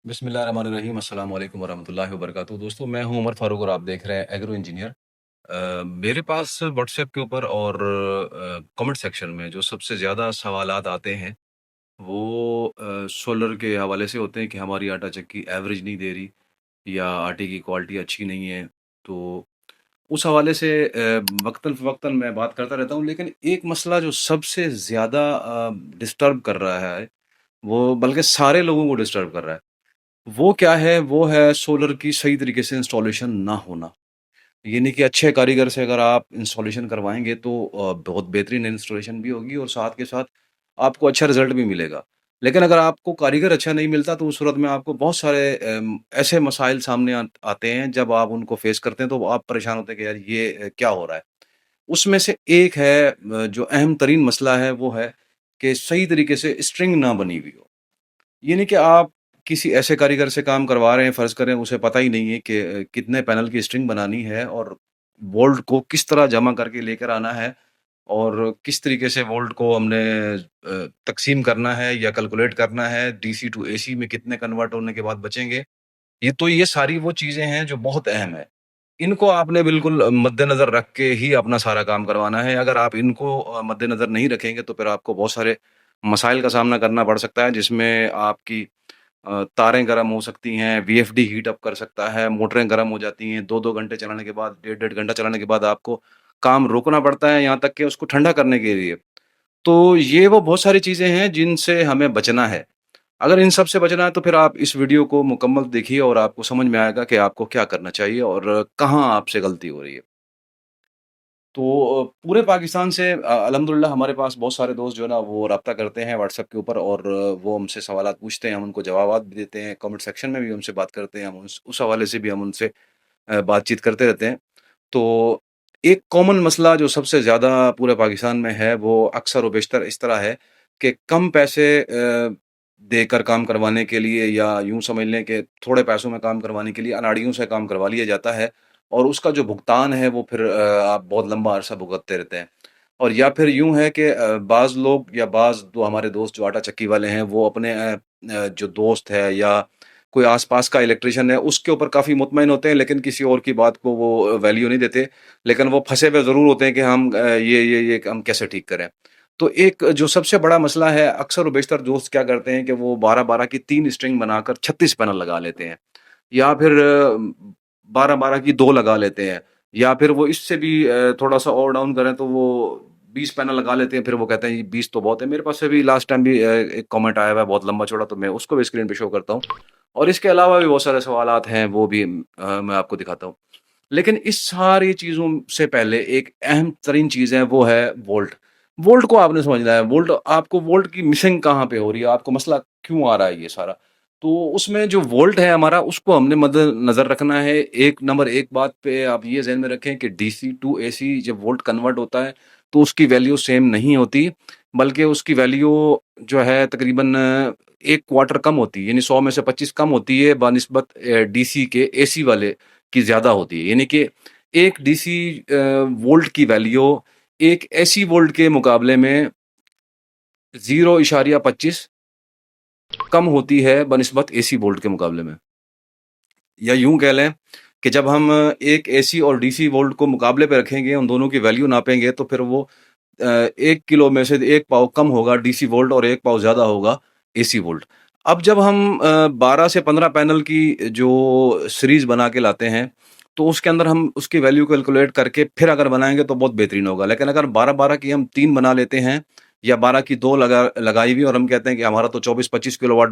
बिस्मिल्लाहिर्रहमानिर्रहीम अस्सलाम वालेकुम वरहमतुल्लाहि वबरकातुहू। दोस्तों, मैं हूं उमर फारूक और आप देख रहे हैं एग्रो इंजीनियर। मेरे पास व्हाट्सएप के ऊपर और कमेंट सेक्शन में जो सबसे ज़्यादा सवालात आते हैं वो सोलर के हवाले से होते हैं कि हमारी आटा चक्की एवरेज नहीं दे रही या आटे की क्वालिटी अच्छी नहीं है। तो उस हवाले से वक्तन-फ़वक्तन मैं बात करता रहता हूँ, लेकिन एक मसला जो सबसे ज़्यादा डिस्टर्ब कर रहा है, वो बल्कि सारे लोगों को डिस्टर्ब कर रहा है। वो क्या है? वो है सोलर की सही तरीके से इंस्टॉलेशन ना होना। यानी कि अच्छे कारीगर से अगर आप इंस्टॉलेशन करवाएँगे तो बहुत बेहतरीन इंस्टॉलेशन भी होगी और साथ के साथ आपको अच्छा रिज़ल्ट भी मिलेगा। लेकिन अगर आपको कारीगर अच्छा नहीं मिलता तो उस सूरत में आपको बहुत सारे ऐसे मसाइल सामने आते हैं, जब आप उनको फ़ेस करते हैं तो आप परेशान होते हैं कि यार ये क्या हो रहा है? उसमें से एक है जो अहम तरीन मसला है वो है कि सही तरीके से स्ट्रिंग ना बनी हुई हो। ये नहीं कि आप किसी ऐसे कारीगर से काम करवा रहे हैं, फ़र्ज़ करें उसे पता ही नहीं है कि कितने पैनल की स्ट्रिंग बनानी है और बोल्ट को किस तरह जमा करके लेकर आना है और किस तरीके से वोल्ट को हमने तक़सीम करना है या कैलकुलेट करना है, डीसी टू एसी में कितने कन्वर्ट होने के बाद बचेंगे। ये सारी वो चीज़ें हैं जो बहुत अहम है। इनको आपने बिल्कुल मद्देनज़र रख के ही अपना सारा काम करवाना है। अगर आप इनको मद्देनज़र नहीं रखेंगे तो फिर आपको बहुत सारे मसाइल का सामना करना पड़ सकता है, जिसमें आपकी तारें गरम हो सकती हैं, वीएफडी हीट अप कर सकता है, मोटरें गरम हो जाती हैं, 2-2 घंटे चलाने के बाद, डेढ़-डेढ़ घंटा चलाने के बाद आपको काम रोकना पड़ता है, यहाँ तक कि उसको ठंडा करने के लिए। तो ये वो बहुत सारी चीज़ें हैं जिनसे हमें बचना है। अगर इन सब से बचना है तो फिर आप इस वीडियो को मुकम्मल देखिए और आपको समझ में आएगा कि आपको क्या करना चाहिए और कहाँ आपसे गलती हो रही है। तो पूरे पाकिस्तान से अल्हम्दुलिल्लाह हमारे पास बहुत सारे दोस्त जो है ना वो राब्ता करते हैं व्हाट्सएप के ऊपर और वो हमसे सवालात पूछते हैं, हम उनको जवाबात भी देते हैं, कमेंट सेक्शन में भी हमसे बात करते हैं, हम उस हवाले से भी हम उनसे बातचीत करते रहते हैं। तो एक कॉमन मसला जो सबसे ज़्यादा पूरे पाकिस्तान में है, वो अक्सर व बेशतर इस तरह है कि कम पैसे देकर काम करवाने के लिए या यूँ समझ लें कि थोड़े पैसों में काम करवाने के लिए अनाड़ियों से काम करवा लिया जाता है और उसका जो भुगतान है वो फिर आप बहुत लंबा अरसा भुगतते रहते हैं। और या फिर यूँ है कि बाज़ लोग या बाज़ जो हमारे दोस्त जो आटा चक्की वाले हैं, वो अपने जो दोस्त है या कोई आस-पास का इलेक्ट्रीशियन है, उसके ऊपर काफ़ी मुतमईन होते हैं, लेकिन किसी और की बात को वो वैल्यू नहीं देते। लेकिन वो फँसे हुए ज़रूर होते हैं कि हम ये हम कैसे ठीक करें? तो एक जो सबसे बड़ा मसला है, अक्सर व बेशतर दोस्त क्या करते हैं कि वो 12-12 की 3 स्ट्रिंग बनाकर 36 पैनल लगा लेते हैं या फिर 12-12 की 2 लगा लेते हैं या फिर वो इससे भी थोड़ा-सा और डाउन करें तो वो 20 पैनल लगा लेते हैं, फिर वो कहते हैं ये 20 तो बहुत है। मेरे पास अभी लास्ट टाइम भी एक कमेंट आया हुआ है बहुत लंबा-चौड़ा, तो मैं उसको भी स्क्रीन पे शो करता हूँ। और इसके अलावा भी बहुत सारे सवालात हैं, वो भी मैं आपको दिखाता हूँ। लेकिन इस सारी चीज़ों से पहले एक अहम तरीन चीज़ है, वो है वोल्ट। वोल्ट को आपने समझना है, वोल्ट की मिसिंग कहाँ पे हो रही है, आपको मसला क्यों आ रहा है ये सारा? तो उसमें जो वोल्ट है हमारा, उसको हमने मद्देनज़र रखना है। एक नंबर 1 बात पे आप ये ज़हन में रखें कि डीसी टू एसी जब वोल्ट कन्वर्ट होता है, तो उसकी वैल्यू सेम नहीं होती, बल्कि उसकी वैल्यू जो है तकरीबन 1 क्वार्टर कम होती है, यानी 100 में से 25 कम होती है बनिस्बत डीसी के एसी वाले की ज़्यादा होती है। यानी कि एक डीसी वोल्ट की वैल्यू एक एसी वोल्ट के मुकाबले में 0.25 कम होती है बनिस्बत एसी वोल्ट के मुकाबले में। या यूँ कह लें कि जब हम एक एसी और डीसी वोल्ट को मुकाबले पे रखेंगे, उन दोनों की वैल्यू नापेंगे तो फिर वो 1 किलो में से 1 पाव कम होगा डीसी वोल्ट और 1 पाव ज़्यादा होगा एसी वोल्ट। अब जब हम 12 से 15 पैनल की जो सीरीज़ बना के लाते हैं, तो उसके अंदर हम उसकी वैल्यू कैलकुलेट करके फिर अगर बनाएँगे तो बहुत बेहतरीन होगा। लेकिन अगर 12-12 की हम 3 बना लेते हैं या 12 की 2 लगाई हुई और हम कहते हैं कि हमारा तो 24-25 किलोवाट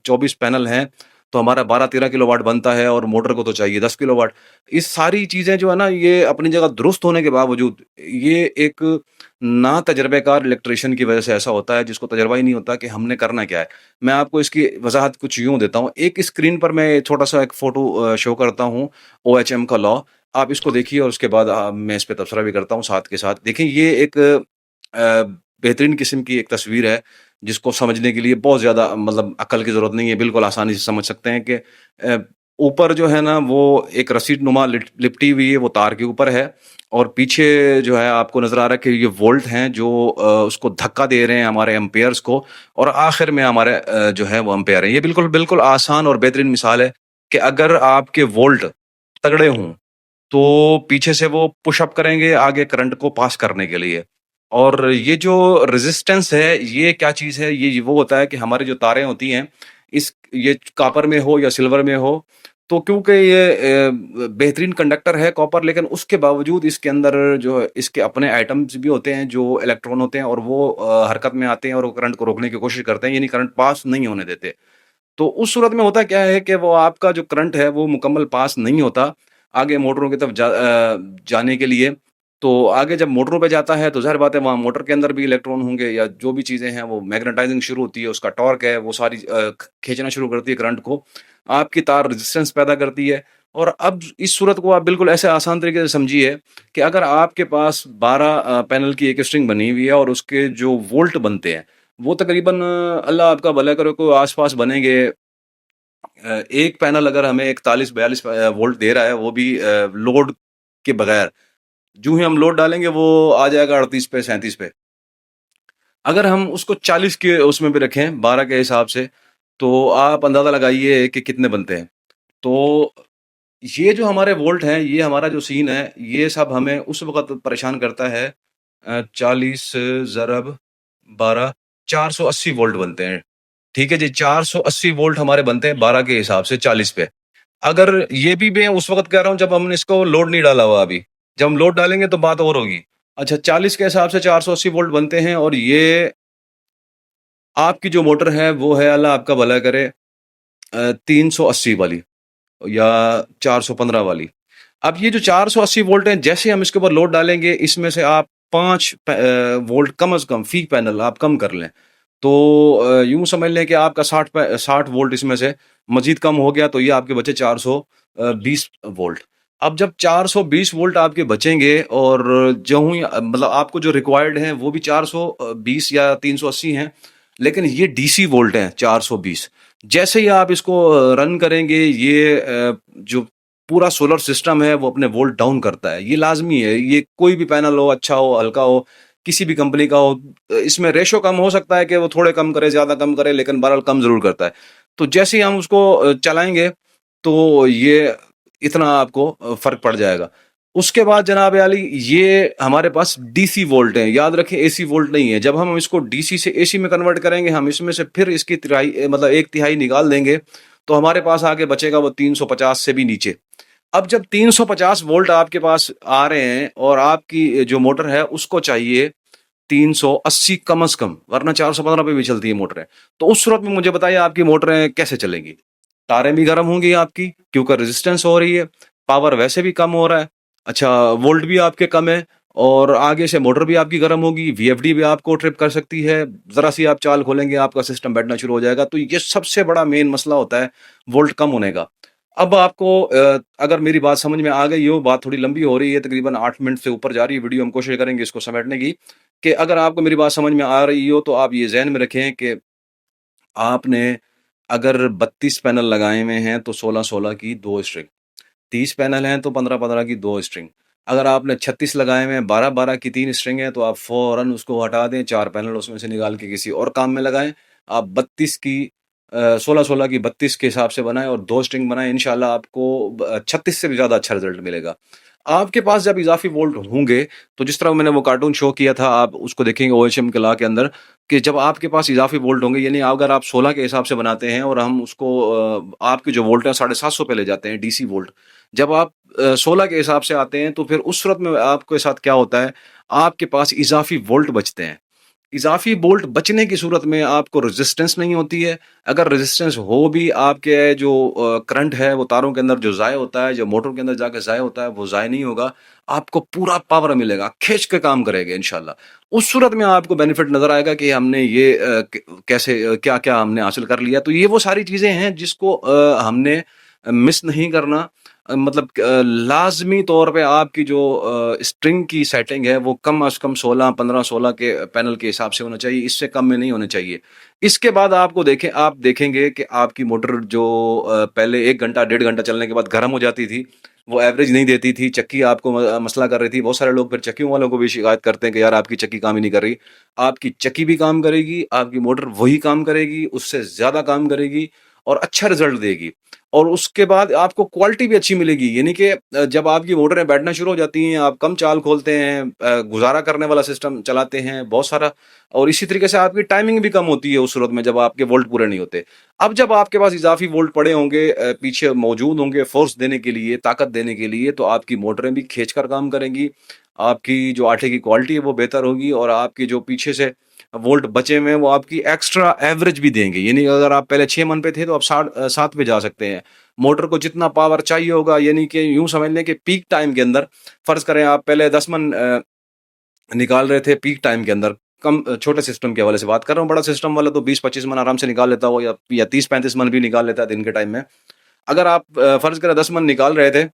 24 पैनल हैं, तो हमारा 12-13 किलोवाट बनता है और मोटर को तो चाहिए 10 किलोवाट। ये सारी चीज़ें जो है ना, ये अपनी जगह दुरुस्त होने के बावजूद ये एक ना तजर्बेकार इलेक्ट्रीशियन की वजह से ऐसा होता है, जिसको तजर्बा ही नहीं होता कि हमने करना क्या है। मैं आपको इसकी वज़ाहत कुछ यूँ देता हूँ। एक स्क्रीन पर मैं छोटा-सा एक फ़ोटो शो करता हूँ, ओएचएम का लॉ। आप इसको देखिए और उसके बाद मैं इस पे तबसरा भी करता हूँ साथ के साथ। देखिए, ये एक बेहतरीन किस्म की एक तस्वीर है, जिसको समझने के लिए बहुत ज़्यादा मतलब अक्ल की ज़रूरत नहीं है, बिल्कुल आसानी से समझ सकते हैं कि ऊपर जो है ना वो एक रस्सी नुमा लिपटी हुई है, वो तार के ऊपर है, और पीछे जो है आपको नज़र आ रहा है कि ये वोल्ट हैं जो उसको धक्का दे रहे हैं हमारे एम्पेयर्स को, और आखिर में हमारे जो है वो एम्पेयर हैं। ये बिल्कुल बिल्कुल आसान और बेहतरीन मिसाल है कि अगर आपके वोल्ट तगड़े हों तो पीछे से वो पुश अप करेंगे आगे करंट को पास करने के लिए। और ये जो रेजिस्टेंस है, ये क्या चीज़ है? ये वो होता है कि हमारी जो तारें होती हैं, इस ये कॉपर में हो या सिल्वर में हो, तो क्योंकि ये बेहतरीन कंडक्टर है कॉपर, लेकिन उसके बावजूद इसके अंदर जो है, इसके अपने एटम्स भी होते हैं जो इलेक्ट्रॉन होते हैं, और वो हरकत में आते हैं और वो करंट को रोकने की कोशिश करते हैं, यानी करंट पास नहीं होने देते। तो उस सूरत में होता क्या है कि वो आपका जो करंट है वो मुकम्मल पास नहीं होता आगे मोटरों की तरफ जाने के लिए। तो आगे जब मोटरों पे जाता है तो ज़ाहिर बात है वहाँ मोटर के अंदर भी इलेक्ट्रॉन होंगे, या जो भी चीज़ें हैं वो मैग्नेटाइजिंग शुरू होती है, उसका टॉर्क है वो सारी खींचना शुरू करती है करंट को। आपकी तार रेजिस्टेंस पैदा करती है। और अब इस सूरत को आप बिल्कुल ऐसे आसान तरीके से समझिए कि अगर आपके पास 12 पैनल की एक स्ट्रिंग बनी हुई है और उसके जो वोल्ट बनते हैं वो तकरीबन अल्लाह आपका भला करे कोई आस-पास बनेंगे। एक पैनल अगर हमें 41-42 वोल्ट दे रहा है, वो भी लोड के बगैर, जूँ ही हम लोड डालेंगे वो आ जाएगा 38 पे, 37 पे। अगर हम उसको 40 के उसमें भी रखें 12 के हिसाब से, तो आप अंदाज़ा लगाइए कि कितने बनते हैं। तो ये जो हमारे वोल्ट हैं, ये हमारा जो सीन है, ये सब हमें उस वक़्त परेशान करता है। 40 ज़रब 12, 480 वोल्ट बनते हैं। ठीक है जी, 480 वोल्ट हमारे बनते हैं 12 के हिसाब से 40 पे। अगर ये भी मैं उस वक़्त कह रहा हूँ जब हमने इसको लोड नहीं डाला हुआ अभी। जब हम लोड डालेंगे तो बात और होगी। अच्छा, 40 के हिसाब से 480 वोल्ट बनते हैं, और ये आपकी जो मोटर है वो है, अल्लाह आपका भला करे, 380 वाली या 415 वाली। अब ये जो 480 वोल्ट हैं, जैसे हम इसके ऊपर लोड डालेंगे, इसमें से आप 5 वोल्ट कम से कम फी पैनल आप कम कर लें। तो यूँ समझ लें कि आपका 60 वोल्ट इसमें से मज़ीद कम हो गया, तो ये आपके बचे 420 वोल्ट। अब जब 420 वोल्ट आपके बचेंगे, और जऊँ ही मतलब आपको जो रिक्वायर्ड हैं वो भी 420 या 380 हैं, लेकिन ये डीसी वोल्ट हैं 420। जैसे ही आप इसको रन करेंगे, ये जो पूरा सोलर सिस्टम है वो अपने वोल्ट डाउन करता है। ये लाज़मी है, ये कोई भी पैनल हो, अच्छा हो, हल्का हो, किसी भी कंपनी का हो, इसमें रेशो कम हो सकता है कि वो थोड़े कम करे, ज़्यादा कम करे, लेकिन बहरहाल कम ज़रूर करता है। तो जैसे ही हम उसको चलाएँगे, तो ये इतना आपको फ़र्क पड़ जाएगा। उसके बाद जनाब आली, ये हमारे पास डीसी वोल्ट हैं, याद रखें एसी वोल्ट नहीं है। जब हम इसको डीसी से एसी में कन्वर्ट करेंगे, हम इसमें से फिर इसकी मतलब 1/3 निकाल देंगे, तो हमारे पास आगे बचेगा वो 350 से भी नीचे। अब जब 350 वोल्ट आपके पास आ रहे हैं, और आपकी जो मोटर है उसको चाहिए 380 कम से कम, वरना 415 पे भी चलती है मोटरें। तो उस सूरत में मुझे बताइए आपकी मोटरें कैसे चलेंगी? तारें भी गर्म होंगी आपकी, क्योंकि रेजिस्टेंस हो रही है, पावर वैसे भी कम हो रहा है। अच्छा, वोल्ट भी आपके कम है, और आगे से मोटर भी आपकी गर्म होगी, वीएफडी भी आपको ट्रिप कर सकती है। ज़रा सी आप चाल खोलेंगे, आपका सिस्टम बैठना शुरू हो जाएगा। तो ये सबसे बड़ा मेन मसला होता है वोल्ट कम होने का। अब आपको अगर मेरी बात समझ में आ गई हो, बात थोड़ी लंबी हो रही है, तकरीबन 8 मिनट से ऊपर जा रही है वीडियो, हम कोशिश करेंगे इसको समेटने की, कि अगर आपको मेरी बात समझ में आ रही हो तो आप ये ज़हन में रखें कि आपने अगर 32 पैनल लगाए हुए हैं तो 16-16 की 2 स्ट्रिंग, 30 पैनल हैं तो 15-15 की 2 स्ट्रिंग। अगर आपने 36 लगाए हुए हैं, 12-12 की 3 स्ट्रिंग है, तो आप फ़ौरन उसको हटा दें, 4 पैनल उसमें से निकाल के किसी और काम में लगाएँ। आप 32 की 16-16 की 32 के हिसाब से बनाएँ और 2 स्ट्रिंग बनाएँ, इंशाल्लाह आपको 36 से भी ज़्यादा अच्छा रिज़ल्ट मिलेगा। आपके पास जब इज़ाफ़ी वोल्ट होंगे, तो जिस तरह मैंने वो कार्टून शो किया था, आप उसको देखेंगे ओएचएम के लॉ के अंदर, कि जब आपके पास इज़ाफ़ी वोल्ट होंगे, यानी अगर आप 16 के हिसाब से बनाते हैं और हम उसको आपके जो वोल्ट है 750 पे ले जाते हैं डीसी वोल्ट। जब आप 16 के हिसाब से आते हैं, तो फिर उस सूरत में आपके साथ क्या होता है, आपके पास इज़ाफ़ी वोल्ट बचते हैं। इज़ाफ़ी वोल्ट बचने की सूरत में आपको रेज़िस्टेंस नहीं होती है। अगर रेज़िस्टेंस हो भी, आपके जो करंट है वो तारों के अंदर जो ज़ाय होता है, जो मोटर के अंदर जाके ज़ाय होता है, वो ज़ाय नहीं होगा। आपको पूरा पावर मिलेगा, खींच के काम करेगा इंशाल्लाह। उस सूरत में आपको बेनिफिट नज़र आएगा कि हमने ये कैसे क्या-क्या हमने हासिल कर लिया। तो ये वो सारी चीज़ें हैं जिसको हमने मिस नहीं करना। मतलब लाज़मी तौर पे आपकी जो स्ट्रिंग की सेटिंग है वो कम अज़ कम 16, 15, 16 के पैनल के हिसाब से होना चाहिए, इससे कम में नहीं होने चाहिए। इसके बाद आपको आप देखेंगे कि आपकी मोटर जो पहले 1 घंटा, डेढ़ घंटा चलने के बाद गरम हो जाती थी, वो एवरेज नहीं देती थी, चक्की आपको मसला कर रही थी। बहुत सारे लोग फिर चक्कियों वालों को भी शिकायत करते हैं कि यार आपकी चक्की काम ही नहीं कर रही। आपकी चक्की भी काम करेगी, आपकी मोटर वही काम करेगी, उससे ज़्यादा काम करेगी और अच्छा रिज़ल्ट देगी। और उसके बाद आपको क्वालिटी भी अच्छी मिलेगी, यानी कि जब आपकी मोटरें बैठना शुरू हो जाती हैं, आप कम चाल खोलते हैं, गुज़ारा करने वाला सिस्टम चलाते हैं, बहुत सारा। और इसी तरीके से आपकी टाइमिंग भी कम होती है उस सूरत में जब आपके वोल्ट पूरे नहीं होते। अब जब आपके पास इज़ाफ़ी वोल्ट पड़े होंगे, पीछे मौजूद होंगे फ़ोर्स देने के लिए, ताकत देने के लिए, तो आपकी मोटरें भी खींच कर काम करेंगी। आपकी जो आटे की क्वालिटी है वो बेहतर होगी और आपकी जो पीछे से वोल्ट बचे हुए हैं वो आपकी एक्स्ट्रा एवरेज भी देंगे। यानी अगर आप पहले 6 मन पे थे तो आप 7 पे जा सकते हैं। मोटर को जितना पावर चाहिए होगा, यानी कि यूँ समझ लें कि पीक टाइम के अंदर, फ़र्ज़ करें आप पहले 10 मन निकाल रहे थे पीक टाइम के अंदर, छोटे सिस्टम के हवाले से बात कर रहा हूँ। बड़ा सिस्टम वाला तो 20-25 मन आराम से निकाल लेता हो, या 30-35 मन भी निकाल लेता है दिन के टाइम में। अगर आप फ़र्ज़ करें 10 मन निकाल रहे थे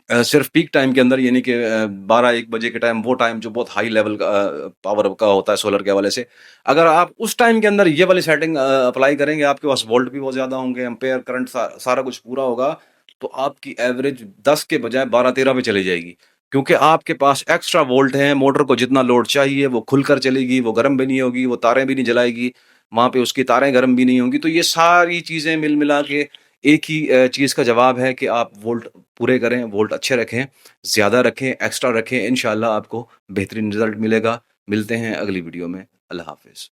सिर्फ पीक टाइम के अंदर, यानी कि 12-1 बजे के टाइम, वो टाइम जो बहुत हाई लेवल का पावर का होता है सोलर के हवाले से। अगर आप उस टाइम के अंदर ये वाली सेटिंग अप्लाई करेंगे, आपके पास वोल्ट भी बहुत ज़्यादा होंगे, एम्पेयर करंट सारा कुछ पूरा होगा, तो आपकी एवरेज 10 के बजाय 12-13 पे चली जाएगी। क्योंकि आपके पास एक्स्ट्रा वोल्ट हैं, मोटर को जितना लोड चाहिए वो खुलकर चलेगी, वो गर्म भी नहीं होगी, वो तारें भी नहीं जलाएगी, वहाँ पे उसकी तारें गर्म भी नहीं होंगी। तो ये सारी चीज़ें मिल-मिला के एक ही चीज़ का जवाब है कि आप वोल्ट पूरे करें, वोल्ट अच्छे रखें, ज़्यादा रखें, एक्स्ट्रा रखें, इंशाअल्लाह आपको बेहतरीन रिज़ल्ट मिलेगा। मिलते हैं अगली वीडियो में। अल्लाह हाफ़िज़।